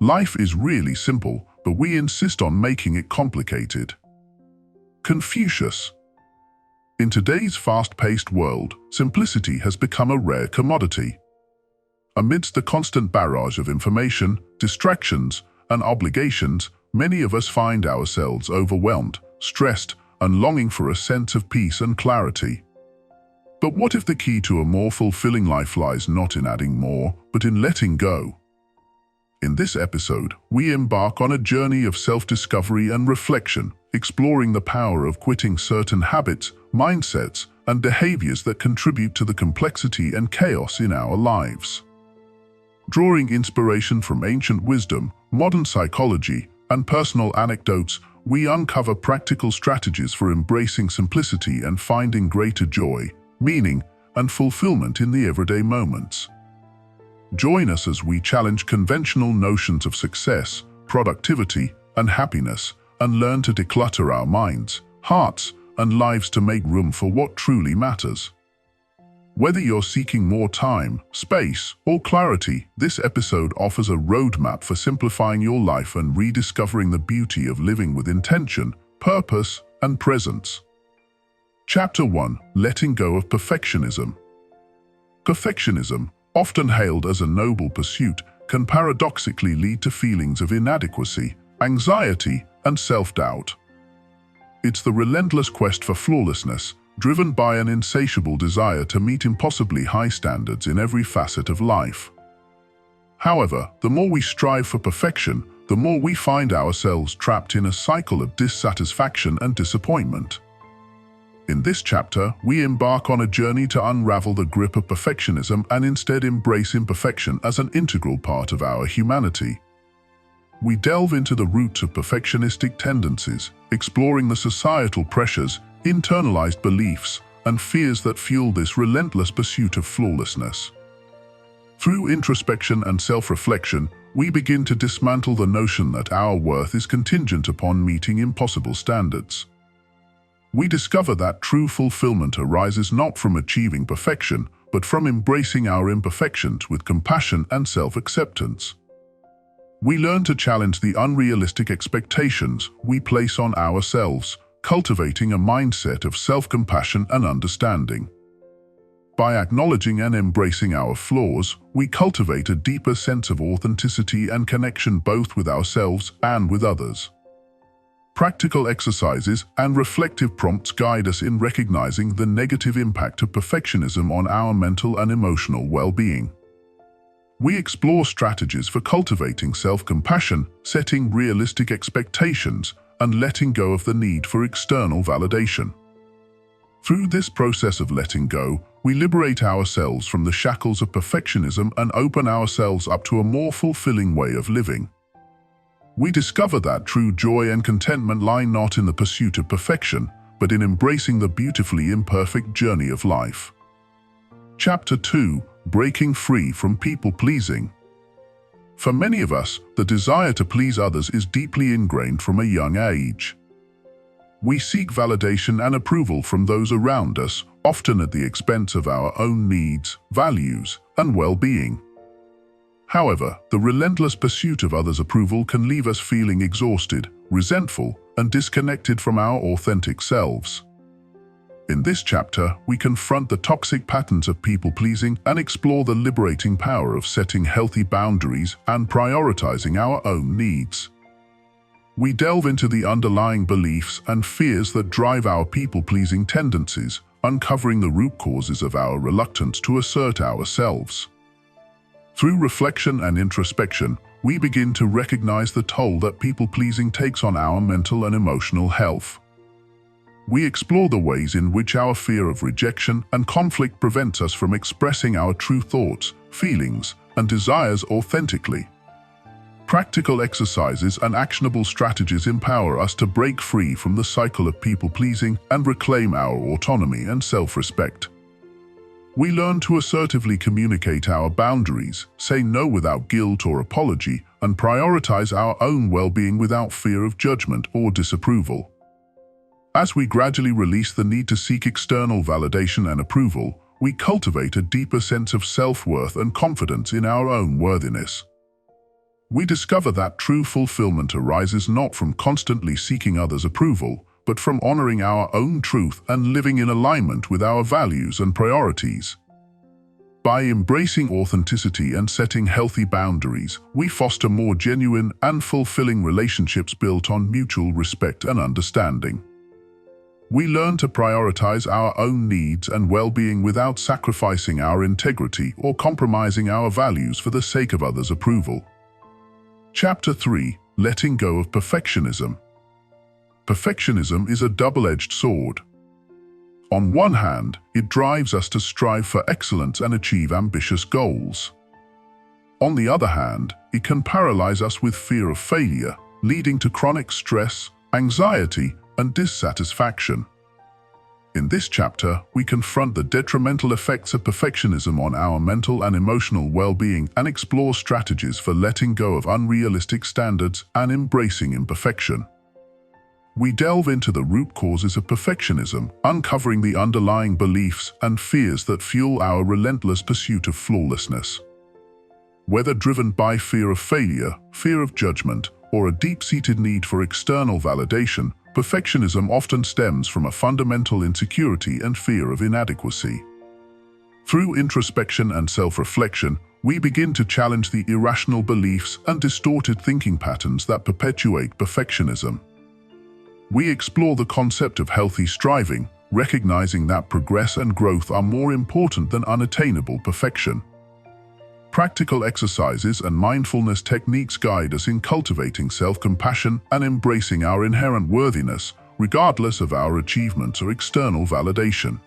Life is really simple, but we insist on making it complicated. Confucius. In today's fast-paced world, simplicity has become a rare commodity. Amidst the constant barrage of information, distractions, and obligations, many of us find ourselves overwhelmed, stressed, and longing for a sense of peace and clarity. But what if the key to a more fulfilling life lies not in adding more, but in letting go? In this episode, we embark on a journey of self-discovery and reflection, exploring the power of quitting certain habits, mindsets, and behaviors that contribute to the complexity and chaos in our lives. Drawing inspiration from ancient wisdom, modern psychology, and personal anecdotes, we uncover practical strategies for embracing simplicity and finding greater joy, meaning, and fulfillment in the everyday moments. Join us as we challenge conventional notions of success, productivity, and happiness, and learn to declutter our minds, hearts, and lives to make room for what truly matters. Whether you're seeking more time, space, or clarity, this episode offers a roadmap for simplifying your life and rediscovering the beauty of living with intention, purpose, and presence. Chapter 1. Letting Go of Perfectionism. Perfectionism, often hailed as a noble pursuit, can paradoxically lead to feelings of inadequacy, anxiety, and self-doubt. It's the relentless quest for flawlessness, driven by an insatiable desire to meet impossibly high standards in every facet of life. However, the more we strive for perfection, the more we find ourselves trapped in a cycle of dissatisfaction and disappointment. In this chapter, we embark on a journey to unravel the grip of perfectionism and instead embrace imperfection as an integral part of our humanity. We delve into the roots of perfectionistic tendencies, exploring the societal pressures, internalized beliefs, and fears that fuel this relentless pursuit of flawlessness. Through introspection and self-reflection, we begin to dismantle the notion that our worth is contingent upon meeting impossible standards. We discover that true fulfillment arises not from achieving perfection, but from embracing our imperfections with compassion and self-acceptance. We learn to challenge the unrealistic expectations we place on ourselves, cultivating a mindset of self-compassion and understanding. By acknowledging and embracing our flaws, we cultivate a deeper sense of authenticity and connection both with ourselves and with others. Practical exercises and reflective prompts guide us in recognizing the negative impact of perfectionism on our mental and emotional well-being. We explore strategies for cultivating self-compassion, setting realistic expectations, and letting go of the need for external validation. Through this process of letting go, we liberate ourselves from the shackles of perfectionism and open ourselves up to a more fulfilling way of living. We discover that true joy and contentment lie not in the pursuit of perfection, but in embracing the beautifully imperfect journey of life. Chapter 2. Breaking Free from People-Pleasing. For many of us, the desire to please others is deeply ingrained from a young age. We seek validation and approval from those around us, often at the expense of our own needs, values, and well-being. However, the relentless pursuit of others' approval can leave us feeling exhausted, resentful, and disconnected from our authentic selves. In this chapter, we confront the toxic patterns of people-pleasing and explore the liberating power of setting healthy boundaries and prioritizing our own needs. We delve into the underlying beliefs and fears that drive our people-pleasing tendencies, uncovering the root causes of our reluctance to assert ourselves. Through reflection and introspection, we begin to recognize the toll that people-pleasing takes on our mental and emotional health. We explore the ways in which our fear of rejection and conflict prevents us from expressing our true thoughts, feelings, and desires authentically. Practical exercises and actionable strategies empower us to break free from the cycle of people-pleasing and reclaim our autonomy and self-respect. We learn to assertively communicate our boundaries, say no without guilt or apology, and prioritize our own well-being without fear of judgment or disapproval. As we gradually release the need to seek external validation and approval, we cultivate a deeper sense of self-worth and confidence in our own worthiness. We discover that true fulfillment arises not from constantly seeking others' approval, but from honoring our own truth and living in alignment with our values and priorities. By embracing authenticity and setting healthy boundaries, we foster more genuine and fulfilling relationships built on mutual respect and understanding. We learn to prioritize our own needs and well-being without sacrificing our integrity or compromising our values for the sake of others' approval. Chapter 3. Letting go of perfectionism. Perfectionism is a double-edged sword. On one hand, it drives us to strive for excellence and achieve ambitious goals. On the other hand, it can paralyze us with fear of failure, leading to chronic stress, anxiety, and dissatisfaction. In this chapter, we confront the detrimental effects of perfectionism on our mental and emotional well-being and explore strategies for letting go of unrealistic standards and embracing imperfection. We delve into the root causes of perfectionism, uncovering the underlying beliefs and fears that fuel our relentless pursuit of flawlessness. Whether driven by fear of failure, fear of judgment, or a deep-seated need for external validation, perfectionism often stems from a fundamental insecurity and fear of inadequacy. Through introspection and self-reflection, we begin to challenge the irrational beliefs and distorted thinking patterns that perpetuate perfectionism. We explore the concept of healthy striving, recognizing that progress and growth are more important than unattainable perfection. Practical exercises and mindfulness techniques guide us in cultivating self-compassion and embracing our inherent worthiness, regardless of our achievements or external validation.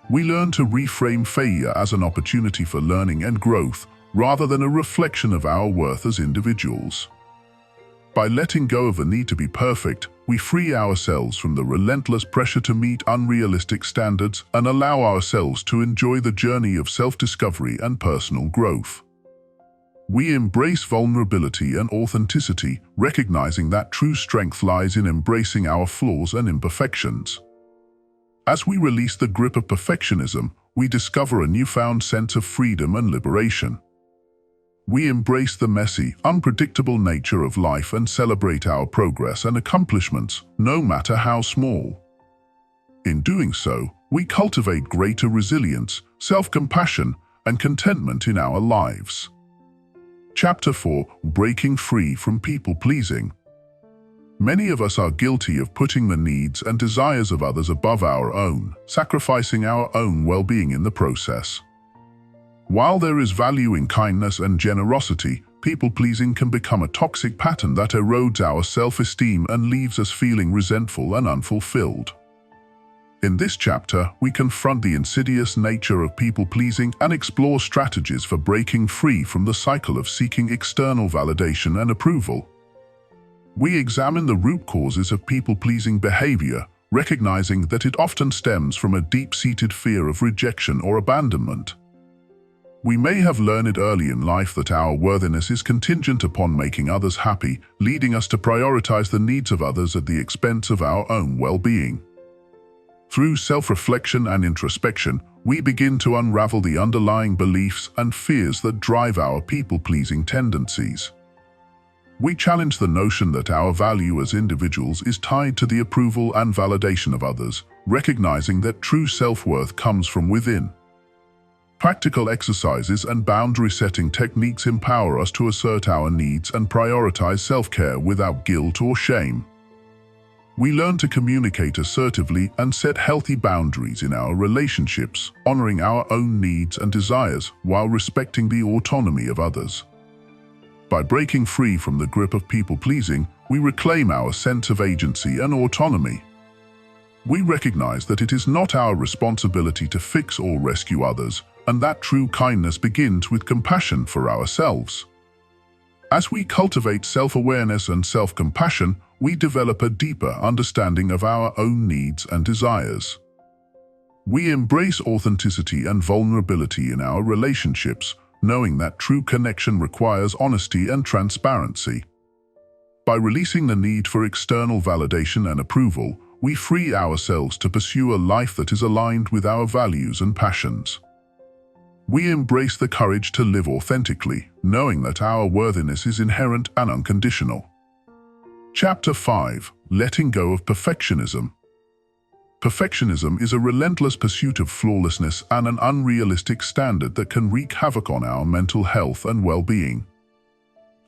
We learn to reframe failure as an opportunity for learning and growth, rather than a reflection of our worth as individuals. By letting go of the need to be perfect, we free ourselves from the relentless pressure to meet unrealistic standards and allow ourselves to enjoy the journey of self-discovery and personal growth. We embrace vulnerability and authenticity, recognizing that true strength lies in embracing our flaws and imperfections. As we release the grip of perfectionism, we discover a newfound sense of freedom and liberation. We embrace the messy, unpredictable nature of life and celebrate our progress and accomplishments, no matter how small. In doing so, we cultivate greater resilience, self-compassion, and contentment in our lives. Chapter 4. Breaking free from people-pleasing. Many of us are guilty of putting the needs and desires of others above our own, sacrificing our own well-being in the process. While there is value in kindness and generosity, people-pleasing can become a toxic pattern that erodes our self-esteem and leaves us feeling resentful and unfulfilled. In this chapter, we confront the insidious nature of people-pleasing and explore strategies for breaking free from the cycle of seeking external validation and approval. We examine the root causes of people-pleasing behavior, recognizing that it often stems from a deep-seated fear of rejection or abandonment. We may have learned early in life that our worthiness is contingent upon making others happy, leading us to prioritize the needs of others at the expense of our own well-being. Through self-reflection and introspection, we begin to unravel the underlying beliefs and fears that drive our people-pleasing tendencies. We challenge the notion that our value as individuals is tied to the approval and validation of others, recognizing that true self-worth comes from within. Practical exercises and boundary-setting techniques empower us to assert our needs and prioritize self-care without guilt or shame. We learn to communicate assertively and set healthy boundaries in our relationships, honoring our own needs and desires while respecting the autonomy of others. By breaking free from the grip of people-pleasing, we reclaim our sense of agency and autonomy. We recognize that it is not our responsibility to fix or rescue others, and that true kindness begins with compassion for ourselves. As we cultivate self-awareness and self-compassion, we develop a deeper understanding of our own needs and desires. We embrace authenticity and vulnerability in our relationships, knowing that true connection requires honesty and transparency. By releasing the need for external validation and approval, we free ourselves to pursue a life that is aligned with our values and passions. We embrace the courage to live authentically, knowing that our worthiness is inherent and unconditional. Chapter 5. Letting go of perfectionism. Perfectionism is a relentless pursuit of flawlessness and an unrealistic standard that can wreak havoc on our mental health and well-being.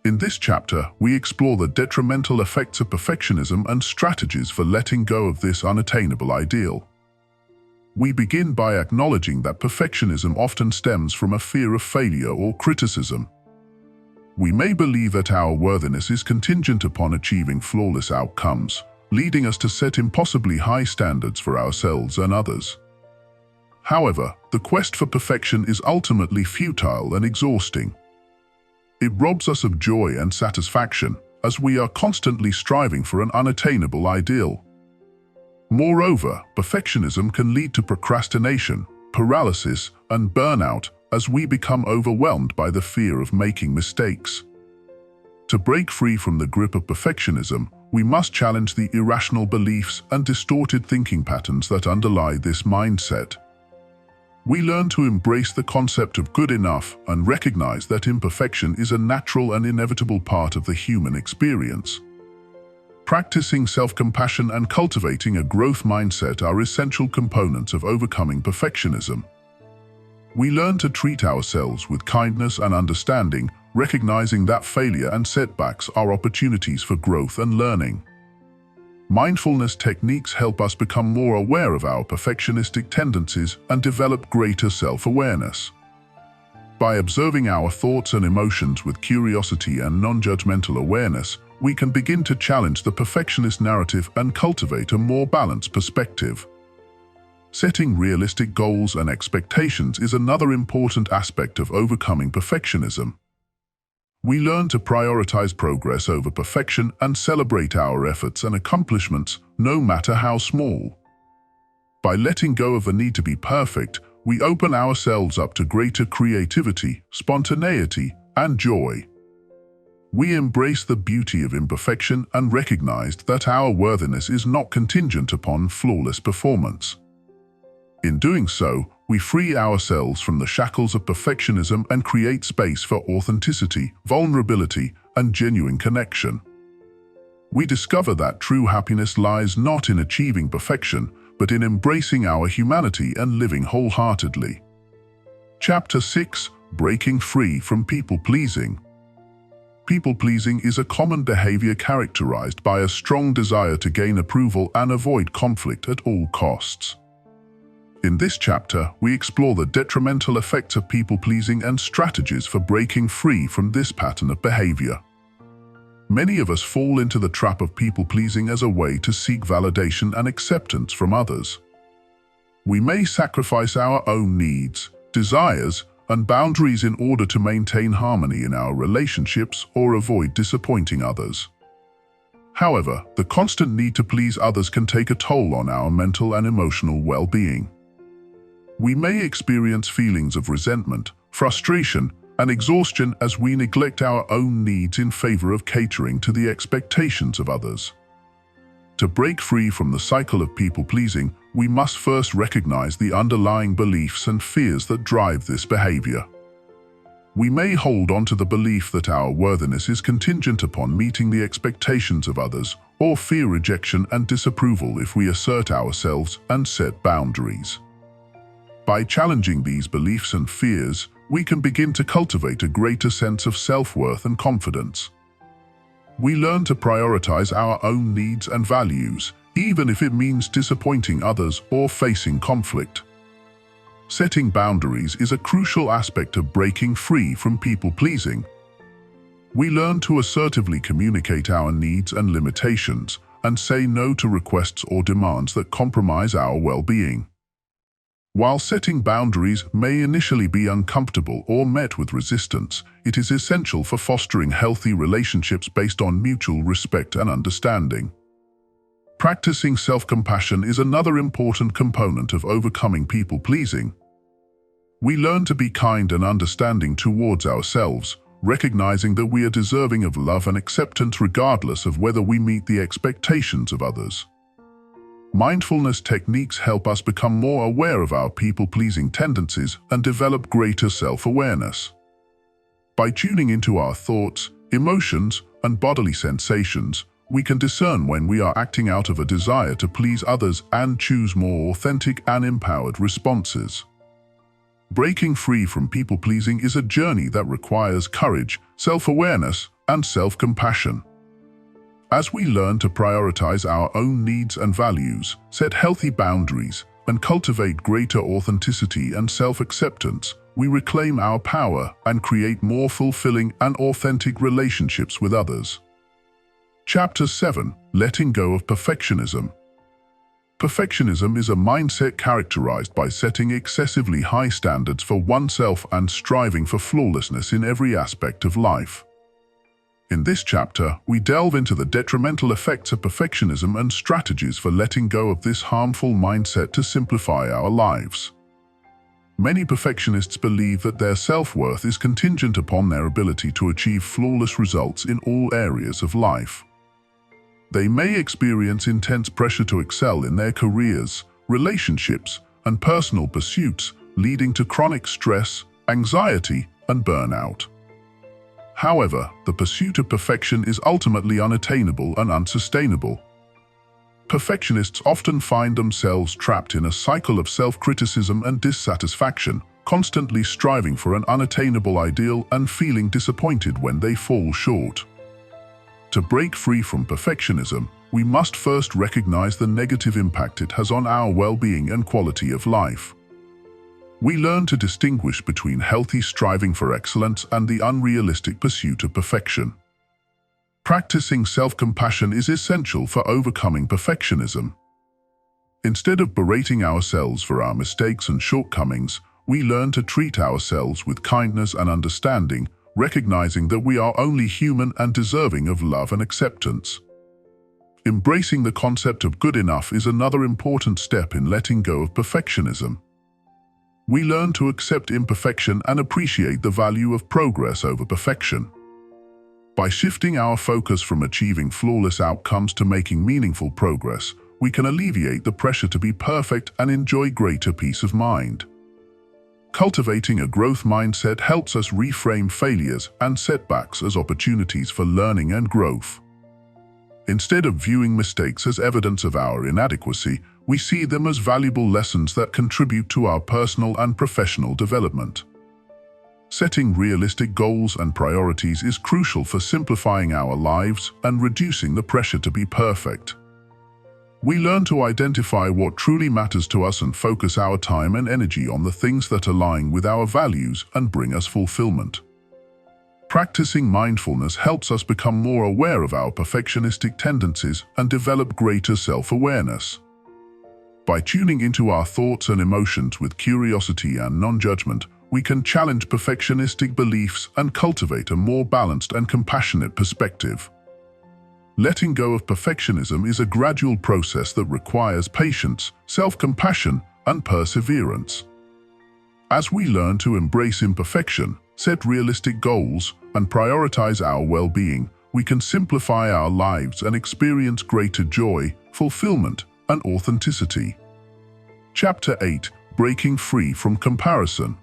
In this chapter, we explore the detrimental effects of perfectionism and strategies for letting go of this unattainable ideal. We begin by acknowledging that perfectionism often stems from a fear of failure or criticism. We may believe that our worthiness is contingent upon achieving flawless outcomes, leading us to set impossibly high standards for ourselves and others. However, the quest for perfection is ultimately futile and exhausting. It robs us of joy and satisfaction, as we are constantly striving for an unattainable ideal. Moreover, perfectionism can lead to procrastination, paralysis, and burnout as we become overwhelmed by the fear of making mistakes. To break free from the grip of perfectionism, we must challenge the irrational beliefs and distorted thinking patterns that underlie this mindset. We learn to embrace the concept of good enough and recognize that imperfection is a natural and inevitable part of the human experience. Practicing self-compassion and cultivating a growth mindset are essential components of overcoming perfectionism. We learn to treat ourselves with kindness and understanding, recognizing that failure and setbacks are opportunities for growth and learning. Mindfulness techniques help us become more aware of our perfectionistic tendencies and develop greater self-awareness. By observing our thoughts and emotions with curiosity and non-judgmental awareness, we can begin to challenge the perfectionist narrative and cultivate a more balanced perspective. Setting realistic goals and expectations is another important aspect of overcoming perfectionism. We learn to prioritize progress over perfection and celebrate our efforts and accomplishments, no matter how small. By letting go of the need to be perfect, we open ourselves up to greater creativity, spontaneity, and joy. We embrace the beauty of imperfection and recognize that our worthiness is not contingent upon flawless performance. In doing so, we free ourselves from the shackles of perfectionism and create space for authenticity, vulnerability, and genuine connection. We discover that true happiness lies not in achieving perfection, but in embracing our humanity and living wholeheartedly. Chapter 6. Breaking free from people-pleasing. People-pleasing is a common behavior characterized by a strong desire to gain approval and avoid conflict at all costs. In this chapter, we explore the detrimental effects of people-pleasing and strategies for breaking free from this pattern of behavior. Many of us fall into the trap of people-pleasing as a way to seek validation and acceptance from others. We may sacrifice our own needs, desires, and boundaries in order to maintain harmony in our relationships or avoid disappointing others. However, the constant need to please others can take a toll on our mental and emotional well-being. We may experience feelings of resentment, frustration, and exhaustion as we neglect our own needs in favor of catering to the expectations of others. To break free from the cycle of people-pleasing, we must first recognize the underlying beliefs and fears that drive this behavior. We may hold on to the belief that our worthiness is contingent upon meeting the expectations of others, or fear rejection and disapproval if we assert ourselves and set boundaries. By challenging these beliefs and fears, we can begin to cultivate a greater sense of self-worth and confidence. We learn to prioritize our own needs and values, even if it means disappointing others or facing conflict. Setting boundaries is a crucial aspect of breaking free from people-pleasing. We learn to assertively communicate our needs and limitations, and say no to requests or demands that compromise our well-being. While setting boundaries may initially be uncomfortable or met with resistance, it is essential for fostering healthy relationships based on mutual respect and understanding. Practicing self-compassion is another important component of overcoming people-pleasing. We learn to be kind and understanding towards ourselves, recognizing that we are deserving of love and acceptance regardless of whether we meet the expectations of others. Mindfulness techniques help us become more aware of our people-pleasing tendencies and develop greater self-awareness. By tuning into our thoughts, emotions, and bodily sensations, we can discern when we are acting out of a desire to please others and choose more authentic and empowered responses. Breaking free from people-pleasing is a journey that requires courage, self-awareness, and self-compassion. As we learn to prioritize our own needs and values, set healthy boundaries, and cultivate greater authenticity and self-acceptance, we reclaim our power and create more fulfilling and authentic relationships with others. Chapter 7. Letting Go of Perfectionism. Perfectionism is a mindset characterized by setting excessively high standards for oneself and striving for flawlessness in every aspect of life. In this chapter, we delve into the detrimental effects of perfectionism and strategies for letting go of this harmful mindset to simplify our lives. Many perfectionists believe that their self-worth is contingent upon their ability to achieve flawless results in all areas of life. They may experience intense pressure to excel in their careers, relationships, and personal pursuits, leading to chronic stress, anxiety, and burnout. However, the pursuit of perfection is ultimately unattainable and unsustainable. Perfectionists often find themselves trapped in a cycle of self-criticism and dissatisfaction, constantly striving for an unattainable ideal and feeling disappointed when they fall short. To break free from perfectionism, we must first recognize the negative impact it has on our well-being and quality of life. We learn to distinguish between healthy striving for excellence and the unrealistic pursuit of perfection. Practicing self-compassion is essential for overcoming perfectionism. Instead of berating ourselves for our mistakes and shortcomings, we learn to treat ourselves with kindness and understanding, recognizing that we are only human and deserving of love and acceptance. Embracing the concept of good enough is another important step in letting go of perfectionism. We learn to accept imperfection and appreciate the value of progress over perfection. By shifting our focus from achieving flawless outcomes to making meaningful progress, we can alleviate the pressure to be perfect and enjoy greater peace of mind. Cultivating a growth mindset helps us reframe failures and setbacks as opportunities for learning and growth. Instead of viewing mistakes as evidence of our inadequacy, we see them as valuable lessons that contribute to our personal and professional development. Setting realistic goals and priorities is crucial for simplifying our lives and reducing the pressure to be perfect. We learn to identify what truly matters to us and focus our time and energy on the things that align with our values and bring us fulfillment. Practicing mindfulness helps us become more aware of our perfectionistic tendencies and develop greater self-awareness. By tuning into our thoughts and emotions with curiosity and non-judgment, we can challenge perfectionistic beliefs and cultivate a more balanced and compassionate perspective. Letting go of perfectionism is a gradual process that requires patience, self-compassion, and perseverance. As we learn to embrace imperfection, set realistic goals, and prioritize our well-being, we can simplify our lives and experience greater joy, fulfillment, and authenticity. Chapter 8. Breaking Free from Comparison.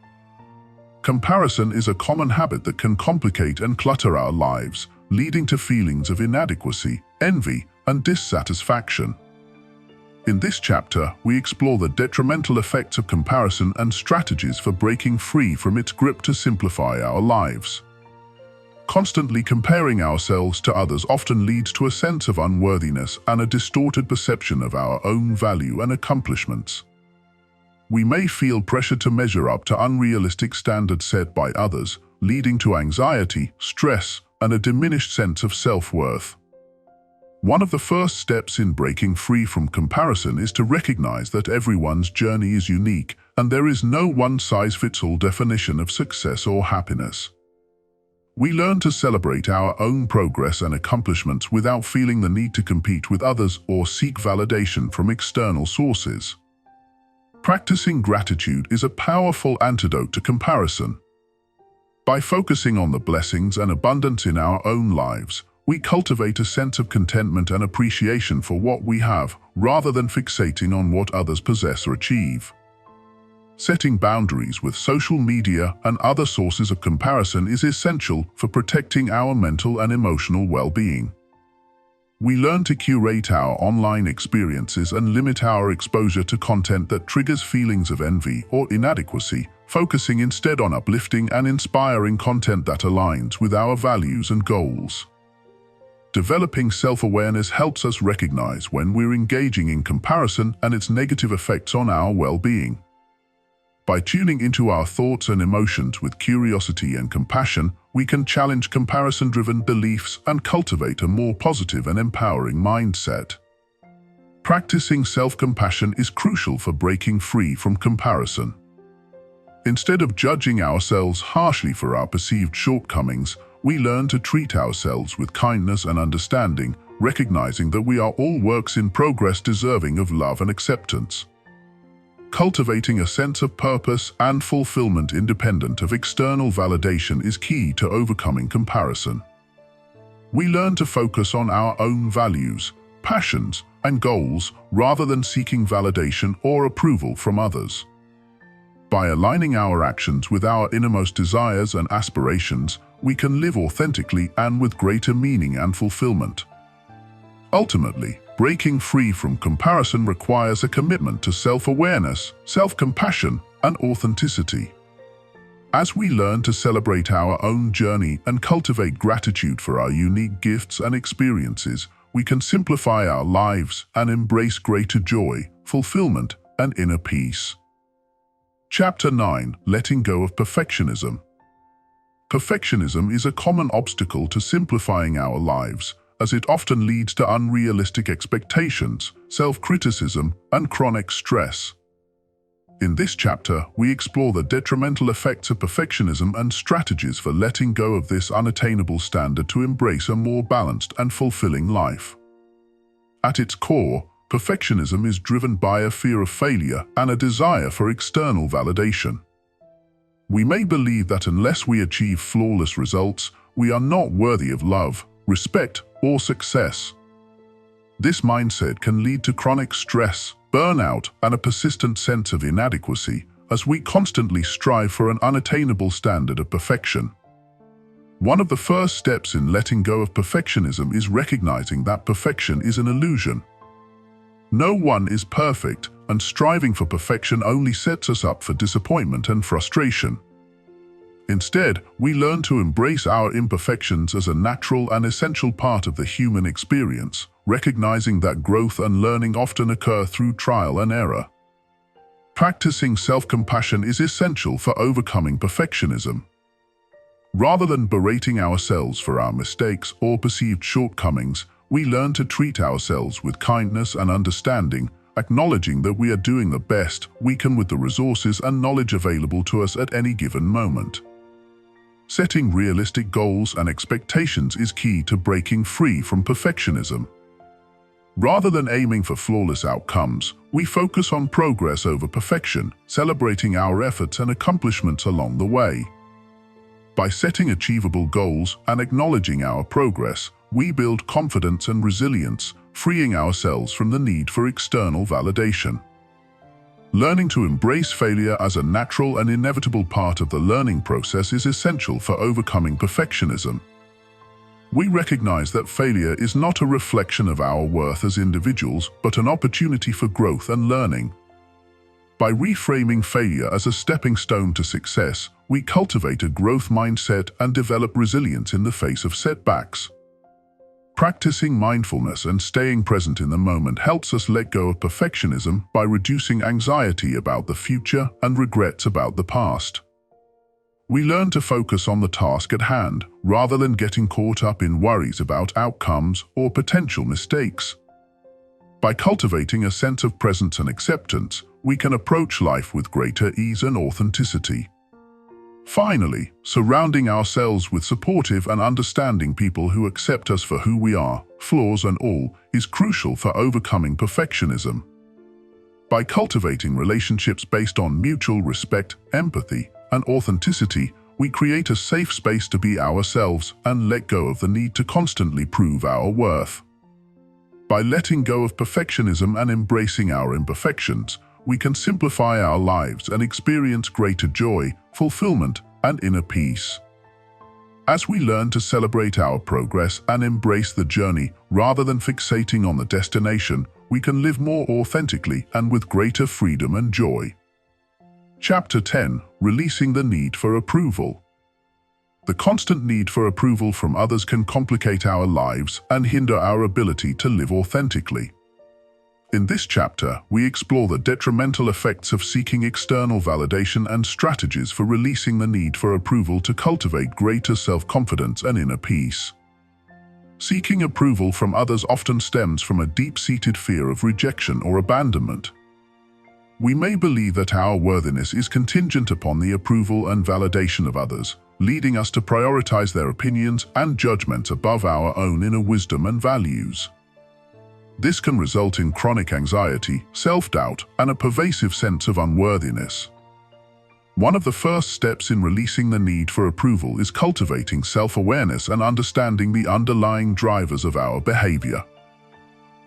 Comparison is a common habit that can complicate and clutter our lives, leading to feelings of inadequacy, envy, and dissatisfaction. In this chapter, we explore the detrimental effects of comparison and strategies for breaking free from its grip to simplify our lives. Constantly comparing ourselves to others often leads to a sense of unworthiness and a distorted perception of our own value and accomplishments. We may feel pressure to measure up to unrealistic standards set by others, leading to anxiety, stress, and a diminished sense of self-worth. One of the first steps in breaking free from comparison is to recognize that everyone's journey is unique and there is no one-size-fits-all definition of success or happiness. We learn to celebrate our own progress and accomplishments without feeling the need to compete with others or seek validation from external sources. Practicing gratitude is a powerful antidote to comparison. By focusing on the blessings and abundance in our own lives, we cultivate a sense of contentment and appreciation for what we have, rather than fixating on what others possess or achieve. Setting boundaries with social media and other sources of comparison is essential for protecting our mental and emotional well-being. We learn to curate our online experiences and limit our exposure to content that triggers feelings of envy or inadequacy, focusing instead on uplifting and inspiring content that aligns with our values and goals. Developing self-awareness helps us recognize when we're engaging in comparison and its negative effects on our well-being. By tuning into our thoughts and emotions with curiosity and compassion, we can challenge comparison-driven beliefs and cultivate a more positive and empowering mindset. Practicing self-compassion is crucial for breaking free from comparison. Instead of judging ourselves harshly for our perceived shortcomings, we learn to treat ourselves with kindness and understanding, recognizing that we are all works in progress deserving of love and acceptance. Cultivating a sense of purpose and fulfillment independent of external validation is key to overcoming comparison. We learn to focus on our own values, passions, and goals rather than seeking validation or approval from others. By aligning our actions with our innermost desires and aspirations, we can live authentically and with greater meaning and fulfillment. Ultimately, breaking free from comparison requires a commitment to self-awareness, self-compassion, and authenticity. As we learn to celebrate our own journey and cultivate gratitude for our unique gifts and experiences, we can simplify our lives and embrace greater joy, fulfillment, and inner peace. Chapter 9: Letting Go of Perfectionism. Perfectionism is a common obstacle to simplifying our lives, as it often leads to unrealistic expectations, self-criticism, and chronic stress. In this chapter, we explore the detrimental effects of perfectionism and strategies for letting go of this unattainable standard to embrace a more balanced and fulfilling life. At its core, perfectionism is driven by a fear of failure and a desire for external validation. We may believe that unless we achieve flawless results, we are not worthy of love, respect, or success. This mindset can lead to chronic stress, burnout, and a persistent sense of inadequacy, as we constantly strive for an unattainable standard of perfection. One of the first steps in letting go of perfectionism is recognizing that perfection is an illusion. No one is perfect, and striving for perfection only sets us up for disappointment and frustration. Instead, we learn to embrace our imperfections as a natural and essential part of the human experience, recognizing that growth and learning often occur through trial and error. Practicing self-compassion is essential for overcoming perfectionism. Rather than berating ourselves for our mistakes or perceived shortcomings, we learn to treat ourselves with kindness and understanding, acknowledging that we are doing the best we can with the resources and knowledge available to us at any given moment. Setting realistic goals and expectations is key to breaking free from perfectionism. Rather than aiming for flawless outcomes, we focus on progress over perfection, celebrating our efforts and accomplishments along the way. By setting achievable goals and acknowledging our progress, we build confidence and resilience, freeing ourselves from the need for external validation. Learning to embrace failure as a natural and inevitable part of the learning process is essential for overcoming perfectionism. We recognize that failure is not a reflection of our worth as individuals, but an opportunity for growth and learning. By reframing failure as a stepping stone to success, we cultivate a growth mindset and develop resilience in the face of setbacks. Practicing mindfulness and staying present in the moment helps us let go of perfectionism by reducing anxiety about the future and regrets about the past. We learn to focus on the task at hand, rather than getting caught up in worries about outcomes or potential mistakes. By cultivating a sense of presence and acceptance, we can approach life with greater ease and authenticity. Finally, surrounding ourselves with supportive and understanding people who accept us for who we are, flaws and all, is crucial for overcoming perfectionism. By cultivating relationships based on mutual respect, empathy, and authenticity, we create a safe space to be ourselves and let go of the need to constantly prove our worth. By letting go of perfectionism and embracing our imperfections, we can simplify our lives and experience greater joy, fulfillment, and inner peace. As we learn to celebrate our progress and embrace the journey rather than fixating on the destination, we can live more authentically and with greater freedom and joy. Chapter 10. Releasing the need for approval. The constant need for approval from others can complicate our lives and hinder our ability to live authentically. In this chapter, we explore the detrimental effects of seeking external validation and strategies for releasing the need for approval to cultivate greater self-confidence and inner peace. Seeking approval from others often stems from a deep-seated fear of rejection or abandonment. We may believe that our worthiness is contingent upon the approval and validation of others, leading us to prioritize their opinions and judgments above our own inner wisdom and values. This can result in chronic anxiety, self-doubt, and a pervasive sense of unworthiness. One of the first steps in releasing the need for approval is cultivating self-awareness and understanding the underlying drivers of our behavior.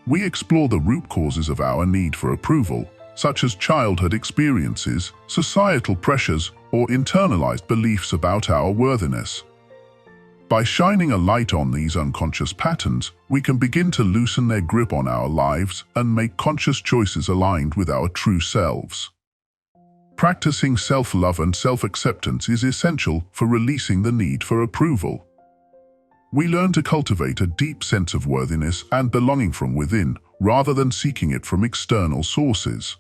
We explore the root causes of our need for approval, such as childhood experiences, societal pressures, or internalized beliefs about our worthiness. By shining a light on these unconscious patterns, we can begin to loosen their grip on our lives and make conscious choices aligned with our true selves. Practicing self-love and self-acceptance is essential for releasing the need for approval. We learn to cultivate a deep sense of worthiness and belonging from within, rather than seeking it from external sources.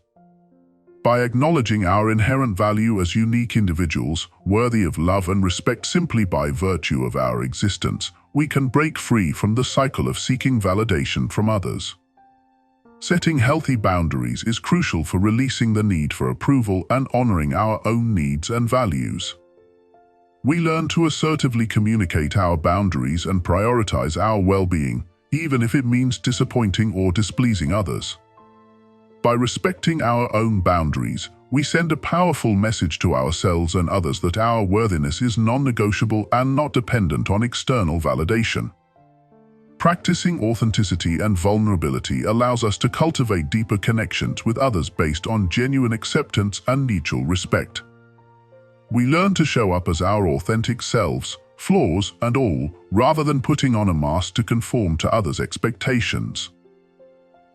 By acknowledging our inherent value as unique individuals, worthy of love and respect simply by virtue of our existence, we can break free from the cycle of seeking validation from others. Setting healthy boundaries is crucial for releasing the need for approval and honoring our own needs and values. We learn to assertively communicate our boundaries and prioritize our well-being, even if it means disappointing or displeasing others. By respecting our own boundaries, we send a powerful message to ourselves and others that our worthiness is non-negotiable and not dependent on external validation. Practicing authenticity and vulnerability allows us to cultivate deeper connections with others based on genuine acceptance and mutual respect. We learn to show up as our authentic selves, flaws and all, rather than putting on a mask to conform to others' expectations.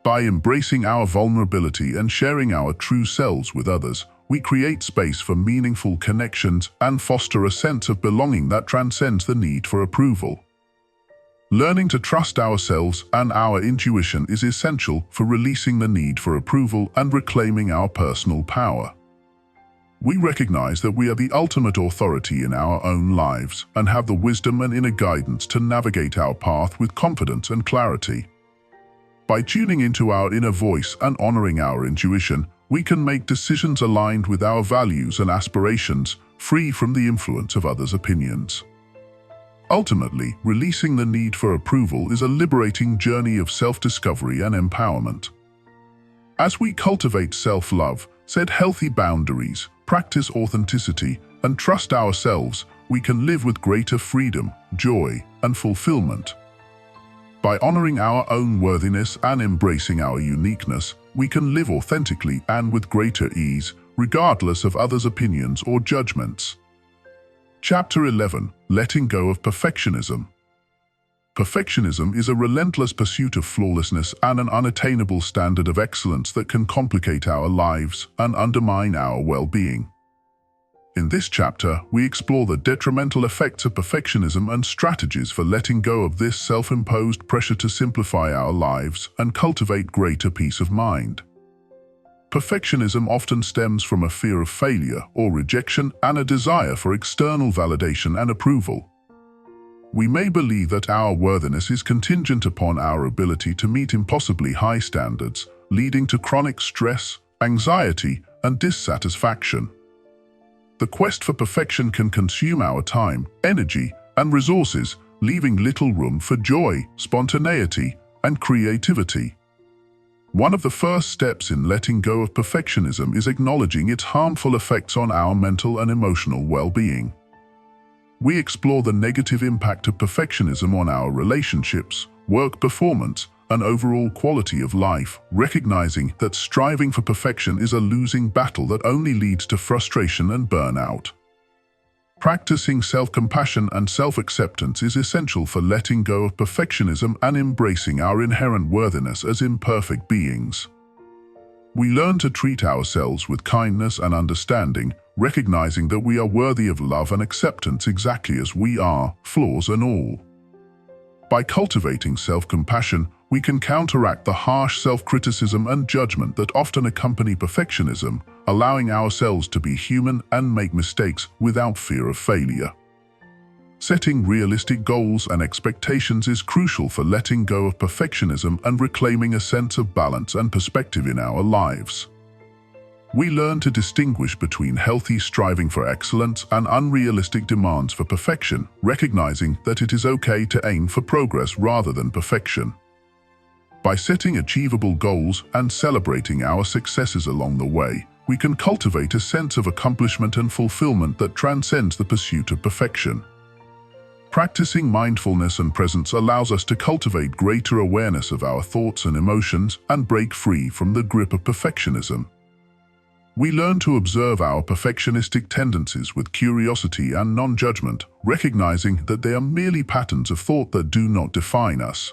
By embracing our vulnerability and sharing our true selves with others, we create space for meaningful connections and foster a sense of belonging that transcends the need for approval. Learning to trust ourselves and our intuition is essential for releasing the need for approval and reclaiming our personal power. We recognize that we are the ultimate authority in our own lives and have the wisdom and inner guidance to navigate our path with confidence and clarity. By tuning into our inner voice and honoring our intuition, we can make decisions aligned with our values and aspirations, free from the influence of others' opinions. Ultimately, releasing the need for approval is a liberating journey of self-discovery and empowerment. As we cultivate self-love, set healthy boundaries, practice authenticity, and trust ourselves, we can live with greater freedom, joy, and fulfillment. By honoring our own worthiness and embracing our uniqueness, we can live authentically and with greater ease, regardless of others' opinions or judgments. Chapter 11. Letting go of perfectionism. Perfectionism is a relentless pursuit of flawlessness and an unattainable standard of excellence that can complicate our lives and undermine our well-being. In this chapter, we explore the detrimental effects of perfectionism and strategies for letting go of this self-imposed pressure to simplify our lives and cultivate greater peace of mind. Perfectionism often stems from a fear of failure or rejection and a desire for external validation and approval. We may believe that our worthiness is contingent upon our ability to meet impossibly high standards, leading to chronic stress, anxiety, and dissatisfaction. The quest for perfection can consume our time, energy, and resources, leaving little room for joy, spontaneity, and creativity. One of the first steps in letting go of perfectionism is acknowledging its harmful effects on our mental and emotional well-being. we explore the negative impact of perfectionism on our relationships, work performance, and overall quality of life, recognizing that striving for perfection is a losing battle that only leads to frustration and burnout. Practicing self-compassion and self-acceptance is essential for letting go of perfectionism and embracing our inherent worthiness as imperfect beings. We learn to treat ourselves with kindness and understanding, recognizing that we are worthy of love and acceptance exactly as we are, flaws and all. By cultivating self-compassion, we can counteract the harsh self-criticism and judgment that often accompany perfectionism, allowing ourselves to be human and make mistakes without fear of failure. Setting realistic goals and expectations is crucial for letting go of perfectionism and reclaiming a sense of balance and perspective in our lives. We learn to distinguish between healthy striving for excellence and unrealistic demands for perfection, recognizing that it is okay to aim for progress rather than perfection. By setting achievable goals and celebrating our successes along the way, we can cultivate a sense of accomplishment and fulfillment that transcends the pursuit of perfection. Practicing mindfulness and presence allows us to cultivate greater awareness of our thoughts and emotions and break free from the grip of perfectionism. We learn to observe our perfectionistic tendencies with curiosity and non-judgment, recognizing that they are merely patterns of thought that do not define us.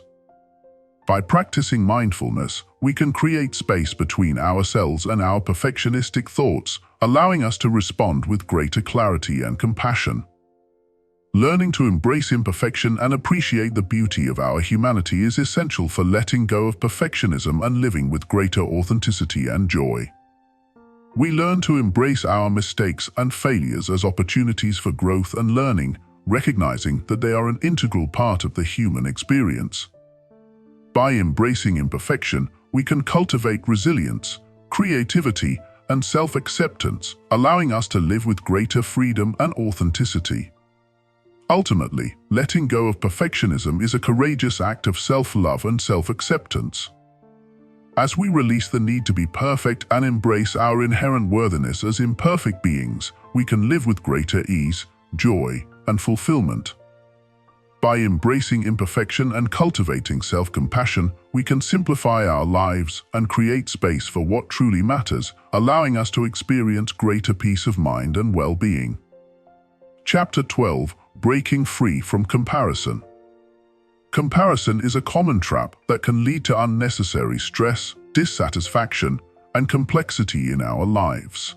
By practicing mindfulness, we can create space between ourselves and our perfectionistic thoughts, allowing us to respond with greater clarity and compassion. Learning to embrace imperfection and appreciate the beauty of our humanity is essential for letting go of perfectionism and living with greater authenticity and joy. We learn to embrace our mistakes and failures as opportunities for growth and learning, recognizing that they are an integral part of the human experience. By embracing imperfection, we can cultivate resilience, creativity, and self-acceptance, allowing us to live with greater freedom and authenticity. Ultimately, letting go of perfectionism is a courageous act of self-love and self-acceptance. As we release the need to be perfect and embrace our inherent worthiness as imperfect beings, we can live with greater ease, joy, and fulfillment. By embracing imperfection and cultivating self-compassion, we can simplify our lives and create space for what truly matters, allowing us to experience greater peace of mind and well-being. Chapter 12: Breaking Free from Comparison. Comparison is a common trap that can lead to unnecessary stress, dissatisfaction, and complexity in our lives.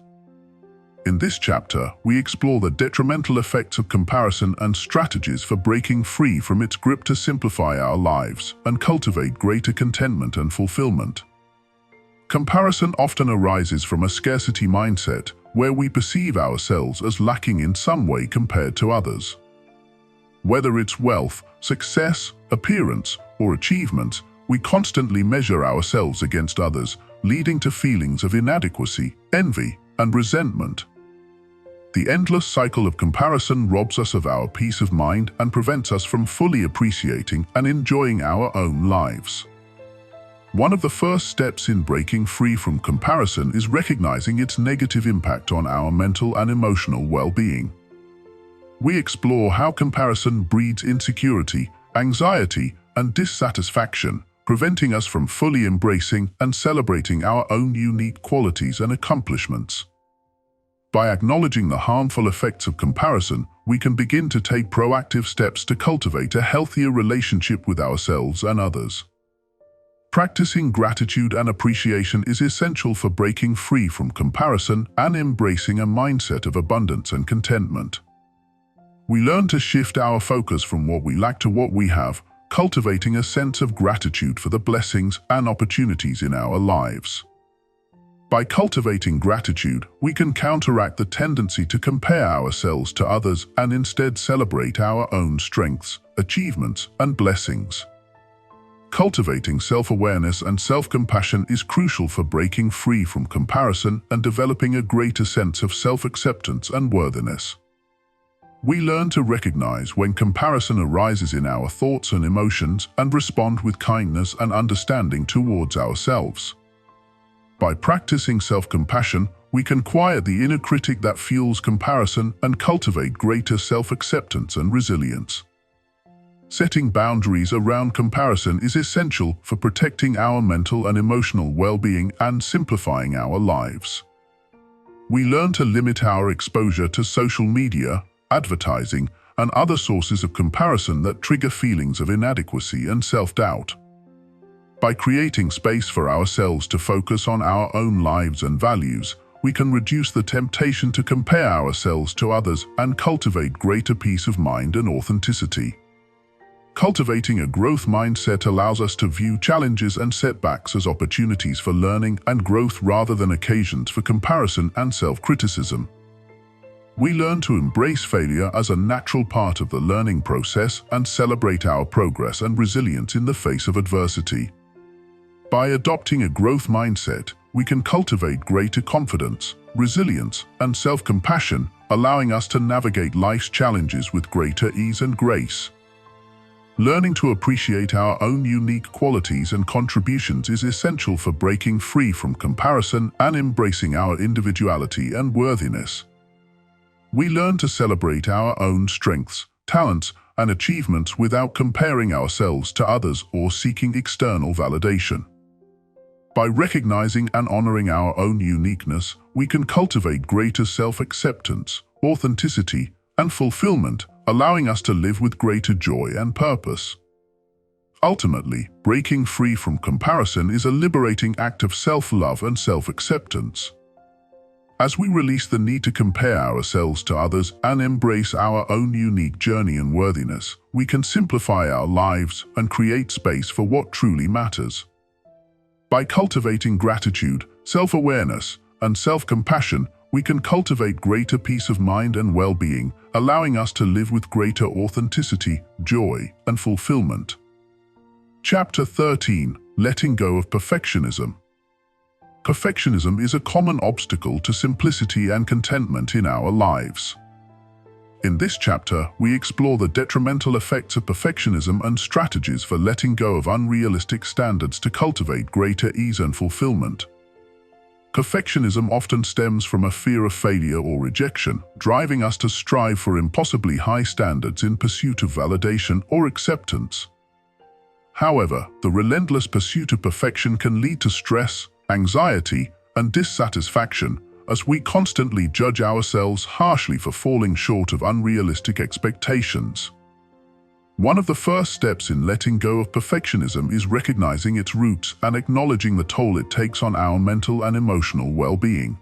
In this chapter, we explore the detrimental effects of comparison and strategies for breaking free from its grip to simplify our lives and cultivate greater contentment and fulfillment. Comparison often arises from a scarcity mindset, where we perceive ourselves as lacking in some way compared to others. Whether it's wealth, success, appearance, or achievements, we constantly measure ourselves against others, leading to feelings of inadequacy, envy, and resentment. The endless cycle of comparison robs us of our peace of mind and prevents us from fully appreciating and enjoying our own lives. One of the first steps in breaking free from comparison is recognizing its negative impact on our mental and emotional well-being. We explore how comparison breeds insecurity, anxiety, and dissatisfaction, preventing us from fully embracing and celebrating our own unique qualities and accomplishments. By acknowledging the harmful effects of comparison, we can begin to take proactive steps to cultivate a healthier relationship with ourselves and others. Practicing gratitude and appreciation is essential for breaking free from comparison and embracing a mindset of abundance and contentment. We learn to shift our focus from what we lack to what we have, cultivating a sense of gratitude for the blessings and opportunities in our lives. By cultivating gratitude, we can counteract the tendency to compare ourselves to others and instead celebrate our own strengths, achievements, and blessings. Cultivating self-awareness and self-compassion is crucial for breaking free from comparison and developing a greater sense of self-acceptance and worthiness. We learn to recognize when comparison arises in our thoughts and emotions and respond with kindness and understanding towards ourselves. By practicing self-compassion, we can quiet the inner critic that fuels comparison and cultivate greater self-acceptance and resilience. Setting boundaries around comparison is essential for protecting our mental and emotional well-being and simplifying our lives. We learn to limit our exposure to social media, advertising, and other sources of comparison that trigger feelings of inadequacy and self-doubt. By creating space for ourselves to focus on our own lives and values, we can reduce the temptation to compare ourselves to others and cultivate greater peace of mind and authenticity. Cultivating a growth mindset allows us to view challenges and setbacks as opportunities for learning and growth rather than occasions for comparison and self-criticism. We learn to embrace failure as a natural part of the learning process and celebrate our progress and resilience in the face of adversity. By adopting a growth mindset, we can cultivate greater confidence, resilience, and self-compassion, allowing us to navigate life's challenges with greater ease and grace. Learning to appreciate our own unique qualities and contributions is essential for breaking free from comparison and embracing our individuality and worthiness. We learn to celebrate our own strengths, talents, and achievements without comparing ourselves to others or seeking external validation. By recognizing and honoring our own uniqueness, we can cultivate greater self-acceptance, authenticity, and fulfillment, allowing us to live with greater joy and purpose. Ultimately, breaking free from comparison is a liberating act of self-love and self-acceptance. As we release the need to compare ourselves to others and embrace our own unique journey and worthiness, we can simplify our lives and create space for what truly matters. By cultivating gratitude, self-awareness, and self-compassion, we can cultivate greater peace of mind and well-being, allowing us to live with greater authenticity, joy, and fulfillment. Chapter 13. Letting go of perfectionism. Perfectionism is a common obstacle to simplicity and contentment in our lives. In this chapter, we explore the detrimental effects of perfectionism and strategies for letting go of unrealistic standards to cultivate greater ease and fulfillment. Perfectionism often stems from a fear of failure or rejection, driving us to strive for impossibly high standards in pursuit of validation or acceptance. However, the relentless pursuit of perfection can lead to stress, anxiety, and dissatisfaction, as we constantly judge ourselves harshly for falling short of unrealistic expectations. One of the first steps in letting go of perfectionism is recognizing its roots and acknowledging the toll it takes on our mental and emotional well-being.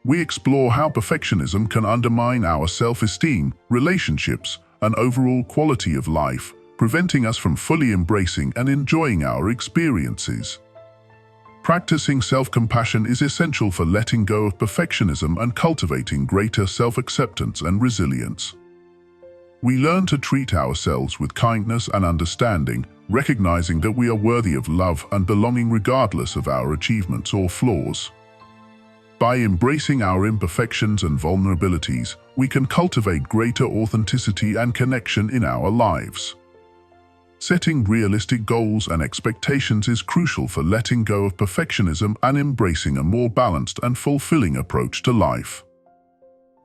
We explore how perfectionism can undermine our self-esteem, relationships, and overall quality of life, preventing us from fully embracing and enjoying our experiences. Practicing self-compassion is essential for letting go of perfectionism and cultivating greater self-acceptance and resilience. We learn to treat ourselves with kindness and understanding, recognizing that we are worthy of love and belonging regardless of our achievements or flaws. By embracing our imperfections and vulnerabilities, we can cultivate greater authenticity and connection in our lives. Setting realistic goals and expectations is crucial for letting go of perfectionism and embracing a more balanced and fulfilling approach to life.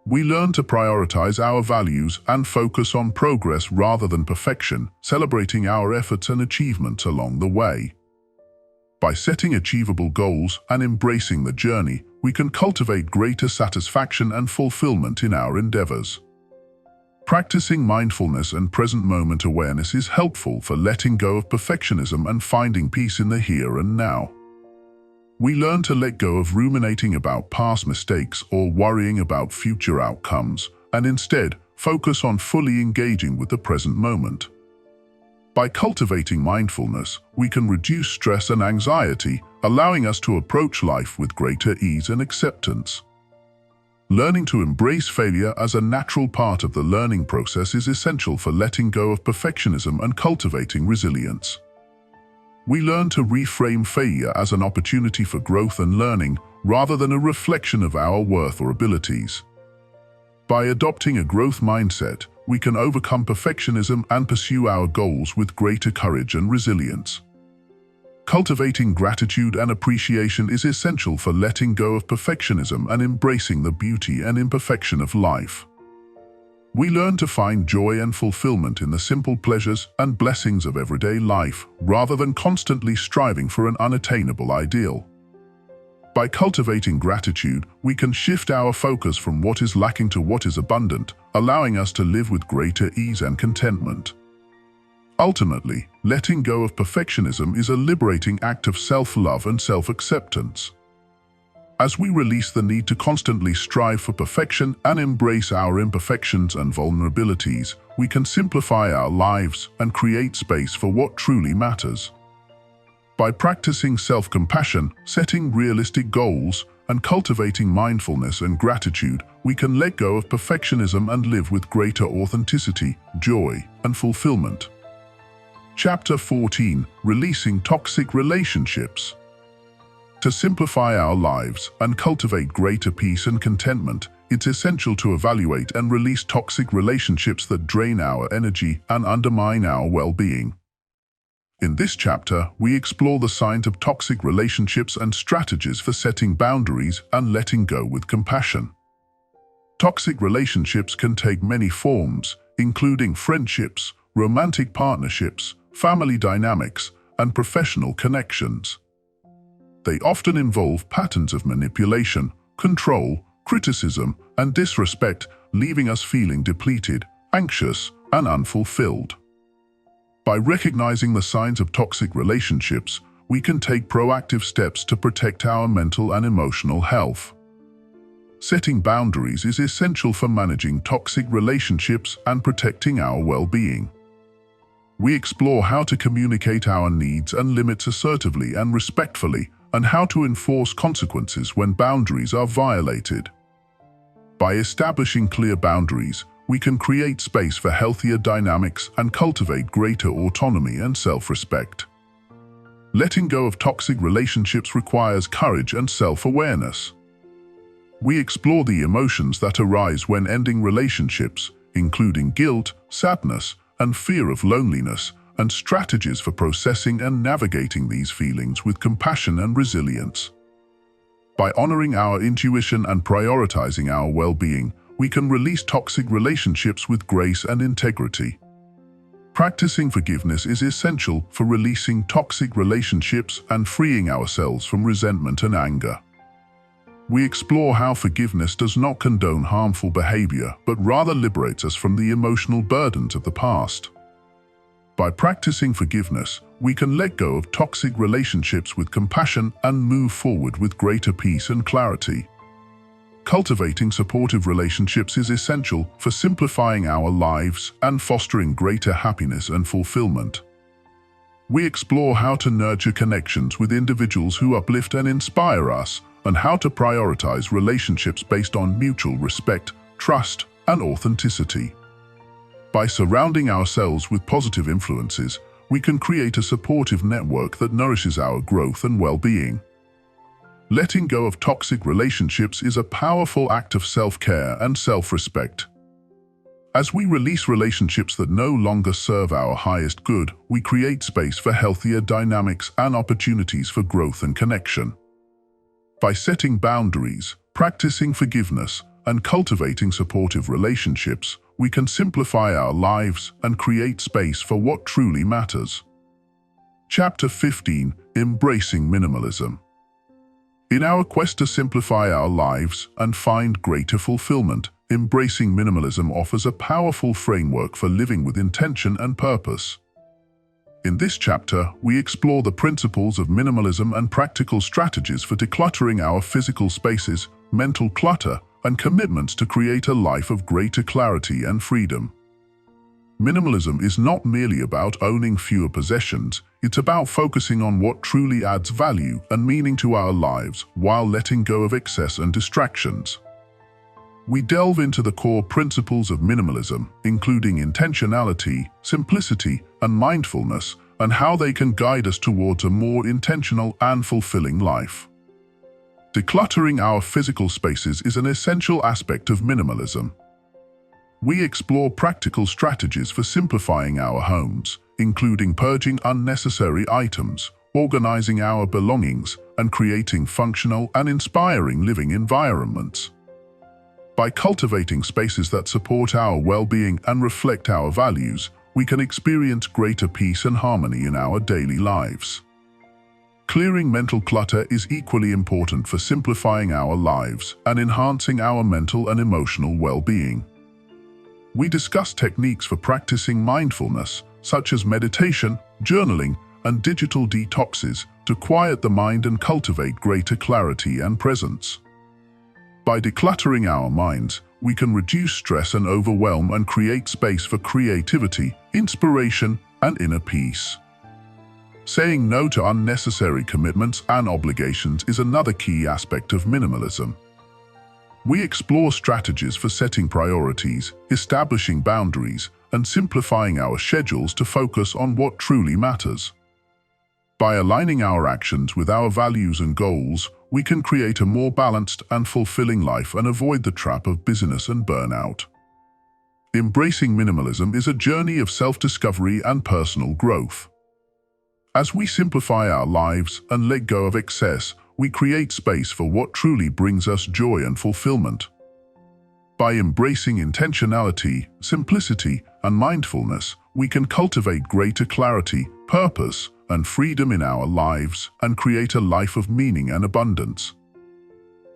We learn to prioritize our values and focus on progress rather than perfection, celebrating our efforts and achievements along the way. By setting achievable goals and embracing the journey, we can cultivate greater satisfaction and fulfillment in our endeavors. Practicing mindfulness and present moment awareness is helpful for letting go of perfectionism and finding peace in the here and now. We learn to let go of ruminating about past mistakes or worrying about future outcomes, and instead focus on fully engaging with the present moment. By cultivating mindfulness, we can reduce stress and anxiety, allowing us to approach life with greater ease and acceptance. Learning to embrace failure as a natural part of the learning process is essential for letting go of perfectionism and cultivating resilience. We learn to reframe failure as an opportunity for growth and learning, rather than a reflection of our worth or abilities. By adopting a growth mindset, we can overcome perfectionism and pursue our goals with greater courage and resilience. Cultivating gratitude and appreciation is essential for letting go of perfectionism and embracing the beauty and imperfection of life. We learn to find joy and fulfillment in the simple pleasures and blessings of everyday life, rather than constantly striving for an unattainable ideal. By cultivating gratitude, we can shift our focus from what is lacking to what is abundant, allowing us to live with greater ease and contentment. Ultimately, letting go of perfectionism is a liberating act of self-love and self-acceptance. As we release the need to constantly strive for perfection and embrace our imperfections and vulnerabilities, we can simplify our lives and create space for what truly matters. By practicing self-compassion, setting realistic goals, and cultivating mindfulness and gratitude, we can let go of perfectionism and live with greater authenticity, joy, and fulfillment. Chapter 14: Releasing Toxic Relationships. To simplify our lives and cultivate greater peace and contentment, it's essential to evaluate and release toxic relationships that drain our energy and undermine our well-being. In this chapter, we explore the signs of toxic relationships and strategies for setting boundaries and letting go with compassion. Toxic relationships can take many forms, including friendships, romantic partnerships, family dynamics, and professional connections. They often involve patterns of manipulation, control, criticism, and disrespect, leaving us feeling depleted, anxious, and unfulfilled. By recognizing the signs of toxic relationships, we can take proactive steps to protect our mental and emotional health. Setting boundaries is essential for managing toxic relationships and protecting our well-being. We explore how to communicate our needs and limits assertively and respectfully, and how to enforce consequences when boundaries are violated. By establishing clear boundaries, we can create space for healthier dynamics and cultivate greater autonomy and self-respect. Letting go of toxic relationships requires courage and self-awareness. We explore the emotions that arise when ending relationships, including guilt, sadness, and fear of loneliness, and strategies for processing and navigating these feelings with compassion and resilience. By honoring our intuition and prioritizing our well-being, we can release toxic relationships with grace and integrity. Practicing forgiveness is essential for releasing toxic relationships and freeing ourselves from resentment and anger. We explore how forgiveness does not condone harmful behavior, but rather liberates us from the emotional burdens of the past. By practicing forgiveness, we can let go of toxic relationships with compassion and move forward with greater peace and clarity. Cultivating supportive relationships is essential for simplifying our lives and fostering greater happiness and fulfillment. We explore how to nurture connections with individuals who uplift and inspire us, and how to prioritize relationships based on mutual respect, trust, and authenticity. By surrounding ourselves with positive influences, we can create a supportive network that nourishes our growth and well-being. Letting go of toxic relationships is a powerful act of self-care and self-respect. As we release relationships that no longer serve our highest good, we create space for healthier dynamics and opportunities for growth and connection. By setting boundaries, practicing forgiveness, and cultivating supportive relationships, we can simplify our lives and create space for what truly matters. Chapter 15: Embracing Minimalism. In our quest to simplify our lives and find greater fulfillment, embracing minimalism offers a powerful framework for living with intention and purpose. In this chapter, we explore the principles of minimalism and practical strategies for decluttering our physical spaces, mental clutter, and commitments to create a life of greater clarity and freedom. Minimalism is not merely about owning fewer possessions, it's about focusing on what truly adds value and meaning to our lives while letting go of excess and distractions. We delve into the core principles of minimalism, including intentionality, simplicity, and mindfulness, and how they can guide us towards a more intentional and fulfilling life. Decluttering our physical spaces is an essential aspect of minimalism. We explore practical strategies for simplifying our homes, including purging unnecessary items, organizing our belongings, and creating functional and inspiring living environments. By cultivating spaces that support our well-being and reflect our values, we can experience greater peace and harmony in our daily lives. Clearing mental clutter is equally important for simplifying our lives and enhancing our mental and emotional well-being. We discuss techniques for practicing mindfulness, such as meditation, journaling, and digital detoxes, to quiet the mind and cultivate greater clarity and presence. By decluttering our minds, we can reduce stress and overwhelm and create space for creativity, inspiration, and inner peace. Saying no to unnecessary commitments and obligations is another key aspect of minimalism. We explore strategies for setting priorities, establishing boundaries, and simplifying our schedules to focus on what truly matters. By aligning our actions with our values and goals, we can create a more balanced and fulfilling life and avoid the trap of busyness and burnout. Embracing minimalism is a journey of self-discovery and personal growth. As we simplify our lives and let go of excess, we create space for what truly brings us joy and fulfillment. By embracing intentionality, simplicity, and mindfulness, we can cultivate greater clarity, purpose, and freedom in our lives and create a life of meaning and abundance.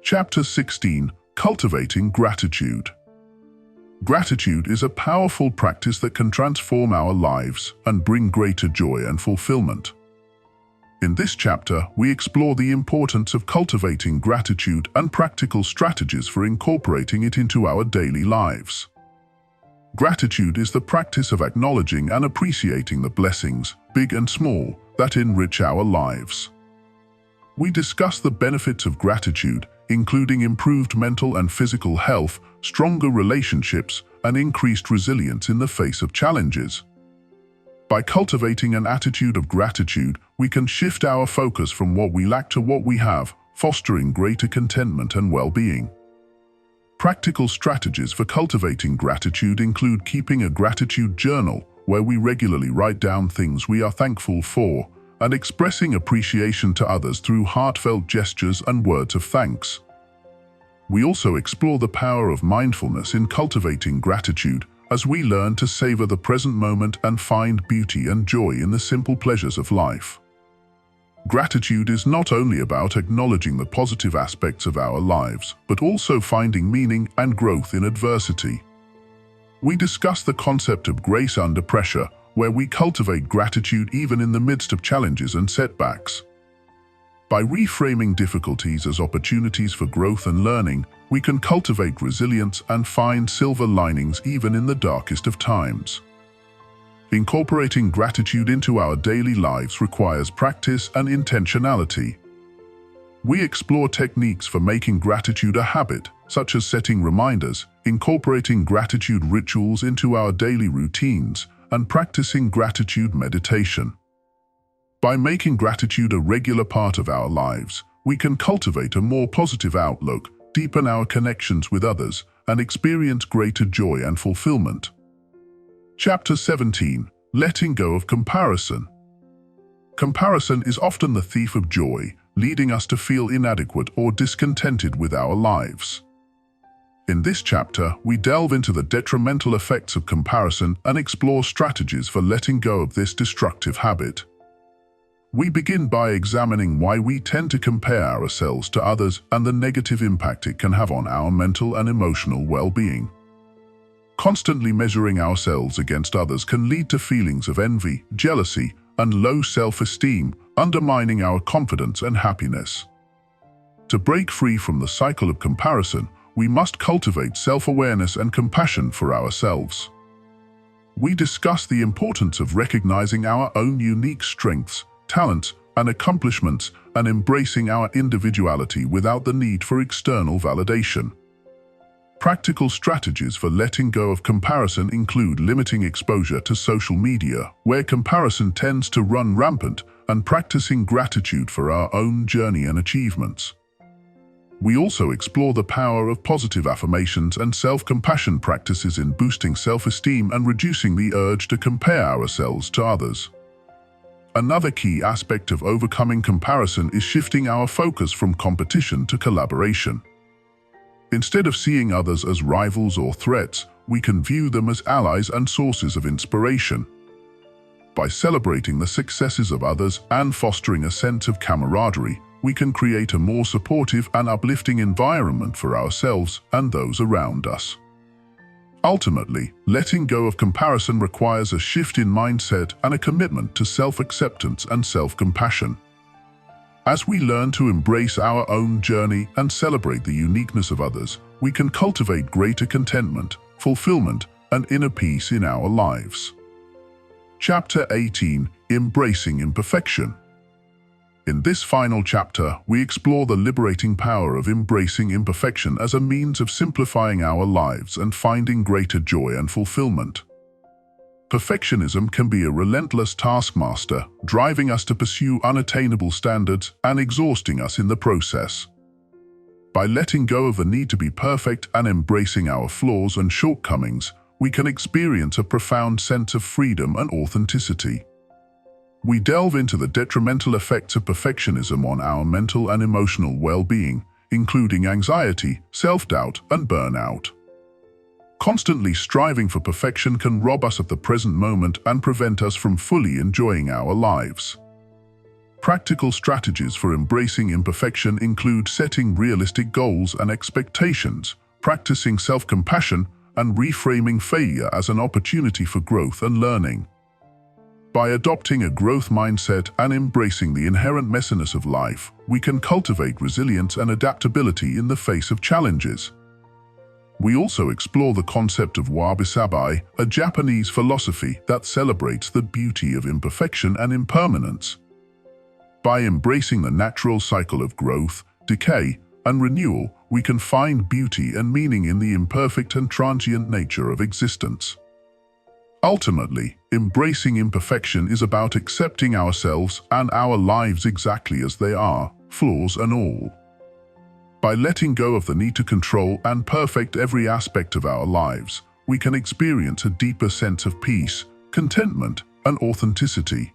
Chapter 16: Cultivating Gratitude. Gratitude is a powerful practice that can transform our lives and bring greater joy and fulfillment. In this chapter, we explore the importance of cultivating gratitude and practical strategies for incorporating it into our daily lives. Gratitude is the practice of acknowledging and appreciating the blessings, big and small, that enrich our lives. We discuss the benefits of gratitude, including improved mental and physical health, stronger relationships, and increased resilience in the face of challenges. By cultivating an attitude of gratitude, we can shift our focus from what we lack to what we have, fostering greater contentment and well-being. Practical strategies for cultivating gratitude include keeping a gratitude journal, where we regularly write down things we are thankful for, and expressing appreciation to others through heartfelt gestures and words of thanks. We also explore the power of mindfulness in cultivating gratitude, as we learn to savor the present moment and find beauty and joy in the simple pleasures of life. Gratitude is not only about acknowledging the positive aspects of our lives, but also finding meaning and growth in adversity. We discuss the concept of grace under pressure, where we cultivate gratitude even in the midst of challenges and setbacks. By reframing difficulties as opportunities for growth and learning, we can cultivate resilience and find silver linings even in the darkest of times. Incorporating gratitude into our daily lives requires practice and intentionality. We explore techniques for making gratitude a habit, such as setting reminders, incorporating gratitude rituals into our daily routines, and practicing gratitude meditation. By making gratitude a regular part of our lives, we can cultivate a more positive outlook, deepen our connections with others, and experience greater joy and fulfillment. Chapter 17: Letting Go of Comparison. Comparison is often the thief of joy, leading us to feel inadequate or discontented with our lives. In this chapter, we delve into the detrimental effects of comparison and explore strategies for letting go of this destructive habit. We begin by examining why we tend to compare ourselves to others and the negative impact it can have on our mental and emotional well-being. Constantly measuring ourselves against others can lead to feelings of envy, jealousy, and low self-esteem, undermining our confidence and happiness. To break free from the cycle of comparison, we must cultivate self-awareness and compassion for ourselves. We discuss the importance of recognizing our own unique strengths, talents, and accomplishments, and embracing our individuality without the need for external validation. Practical strategies for letting go of comparison include limiting exposure to social media, where comparison tends to run rampant, and practicing gratitude for our own journey and achievements. We also explore the power of positive affirmations and self-compassion practices in boosting self-esteem and reducing the urge to compare ourselves to others. Another key aspect of overcoming comparison is shifting our focus from competition to collaboration. Instead of seeing others as rivals or threats, we can view them as allies and sources of inspiration. By celebrating the successes of others and fostering a sense of camaraderie, we can create a more supportive and uplifting environment for ourselves and those around us. Ultimately, letting go of comparison requires a shift in mindset and a commitment to self-acceptance and self-compassion. As we learn to embrace our own journey and celebrate the uniqueness of others, we can cultivate greater contentment, fulfillment, and inner peace in our lives. Chapter 18: Embracing Imperfection. In this final chapter, we explore the liberating power of embracing imperfection as a means of simplifying our lives and finding greater joy and fulfillment. Perfectionism can be a relentless taskmaster, driving us to pursue unattainable standards and exhausting us in the process. By letting go of the need to be perfect and embracing our flaws and shortcomings, we can experience a profound sense of freedom and authenticity. We delve into the detrimental effects of perfectionism on our mental and emotional well-being, including anxiety, self-doubt, and burnout. Constantly striving for perfection can rob us of the present moment and prevent us from fully enjoying our lives. Practical strategies for embracing imperfection include setting realistic goals and expectations, practicing self-compassion, and reframing failure as an opportunity for growth and learning. By adopting a growth mindset and embracing the inherent messiness of life, we can cultivate resilience and adaptability in the face of challenges. We also explore the concept of wabi-sabi, a Japanese philosophy that celebrates the beauty of imperfection and impermanence. By embracing the natural cycle of growth, decay, and renewal, we can find beauty and meaning in the imperfect and transient nature of existence. Ultimately, embracing imperfection is about accepting ourselves and our lives exactly as they are, flaws and all. By letting go of the need to control and perfect every aspect of our lives, we can experience a deeper sense of peace, contentment, and authenticity.